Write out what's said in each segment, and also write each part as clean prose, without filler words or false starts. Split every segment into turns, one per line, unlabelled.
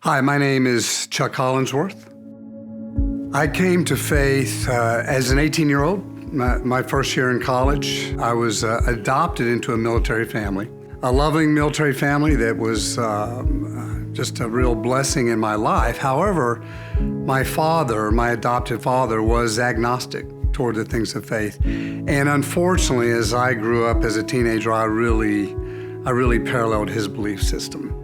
Hi, my name is Chuck Hollingsworth. I came to faith as an 18-year-old, my first year in college. I was adopted into a military family, a loving military family that was just a real blessing in my life. However, my adopted father, was agnostic toward the things of faith. And unfortunately, as I grew up as a teenager, I really paralleled his belief system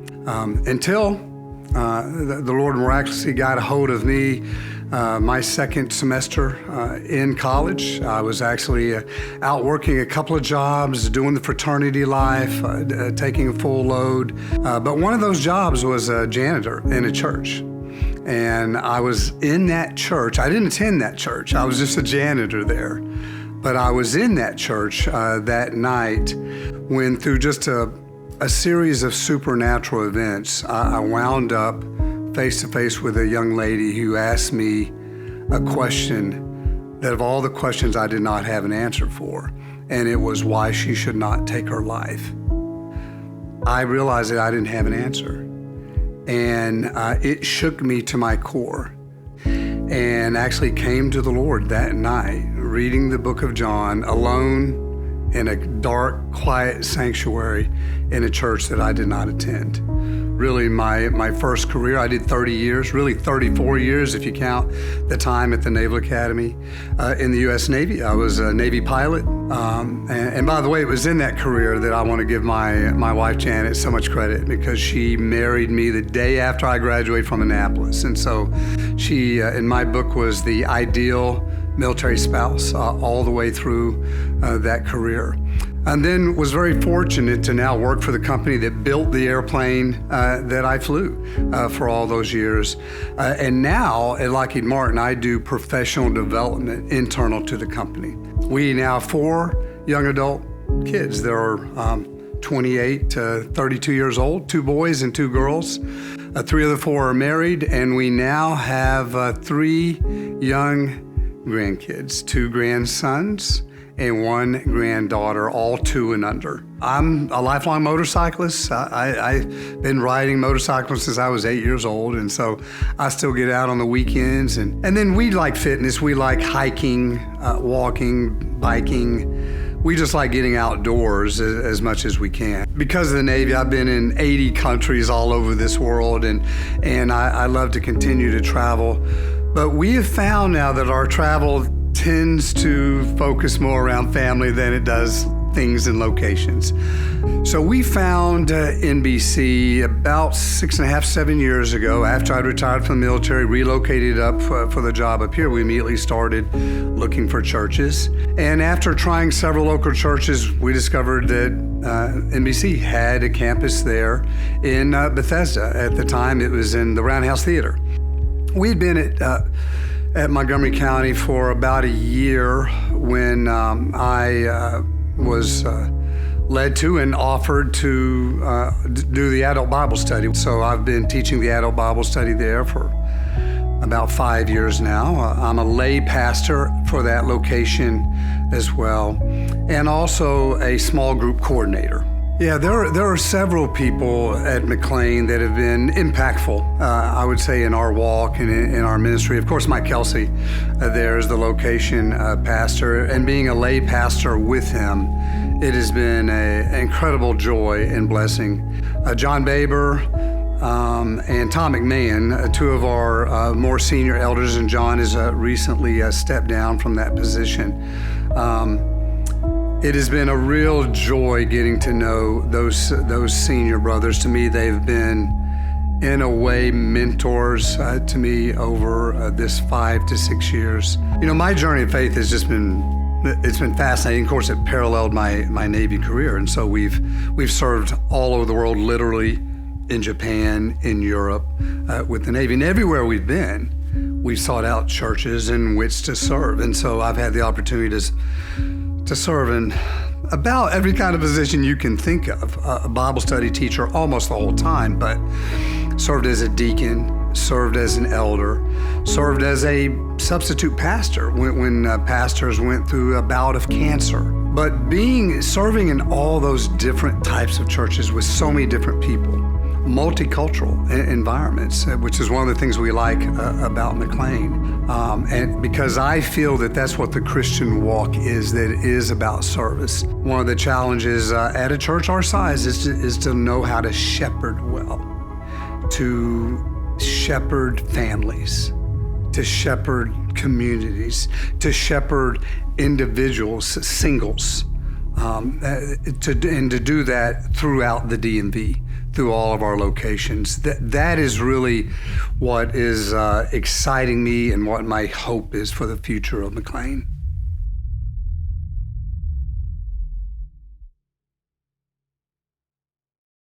until the Lord miraculously got a hold of me my second semester in college. I was actually out working a couple of jobs, doing the fraternity life, taking a full load. But one of those jobs was a janitor in a church. And I was in that church. I didn't attend that church. I was just a janitor there. But I was in that church that night when, through just a series of supernatural events, I wound up face to face with a young lady who asked me a question that, of all the questions, I did not have an answer for, and it was why she should not take her life. I realized that I didn't have an answer, and it shook me to my core, and actually came to the Lord that night, reading the book of John alone in a dark, quiet sanctuary in a church that I did not attend. Really, my first career, I did 30 years, really 34 years if you count the time at the Naval Academy in the U.S. Navy. I was a Navy pilot. And by the way, it was in that career that I want to give my wife, Janet, so much credit, because she married me the day after I graduated from Annapolis. And so she, in my book, was the ideal military spouse all the way through that career. And then was very fortunate to now work for the company that built the airplane that I flew for all those years. And now at Lockheed Martin, I do professional development internal to the company. We now have 4 young adult kids. They're 28 to 32 years old, 2 boys and 2 girls. 3 of the 4 are married, and we now have 3 young grandkids, 2 grandsons and 1 granddaughter, all 2 and under. I'm a lifelong motorcyclist. I've been riding motorcycles since I was 8 years old, and so I still get out on the weekends. And then we like fitness. We like hiking, walking, biking. We just like getting outdoors as much as we can. Because of the Navy, I've been in 80 countries all over this world, and I love to continue to travel. But we have found now that our travel tends to focus more around family than it does things and locations. So we found NBC about 6.5, 7 years ago. After I'd retired from the military, relocated up for the job up here, we immediately started looking for churches. And after trying several local churches, we discovered that NBC had a campus there in Bethesda. At the time, it was in the Roundhouse Theater. We'd been at Montgomery County for about a year when I was led to and offered to do the adult Bible study. So I've been teaching the adult Bible study there for about 5 years now. I'm a lay pastor for that location as well, and also a small group coordinator. Yeah, there are several people at McLean that have been impactful, I would say, in our walk and in our ministry. Of course, Mike Kelsey there is the location pastor, and being a lay pastor with him, it has been an incredible joy and blessing. John Baber and Tom McLean, 2 of our more senior elders, and John has recently stepped down from that position. It has been a real joy getting to know those senior brothers. To me, they've been, in a way, mentors to me over this 5 to 6 years. You know, my journey of faith has just been fascinating. Of course, it paralleled my Navy career, and so we've served all over the world, literally in Japan, in Europe, with the Navy. And everywhere we've been, we've sought out churches in which to serve. And so I've had the opportunity to serve in about every kind of position you can think of. A Bible study teacher almost the whole time, but served as a deacon, served as an elder, served as a substitute pastor when pastors went through a bout of cancer. But serving in all those different types of churches with so many different people, multicultural environments, which is one of the things we like about McLean. And because I feel that that's what the Christian walk is, that it is about service. One of the challenges at a church our size is to know how to shepherd well, to shepherd families, to shepherd communities, to shepherd individuals, singles, and to do that throughout the DMV, through all of our locations. That is really what is exciting me and what my hope is for the future of McLean.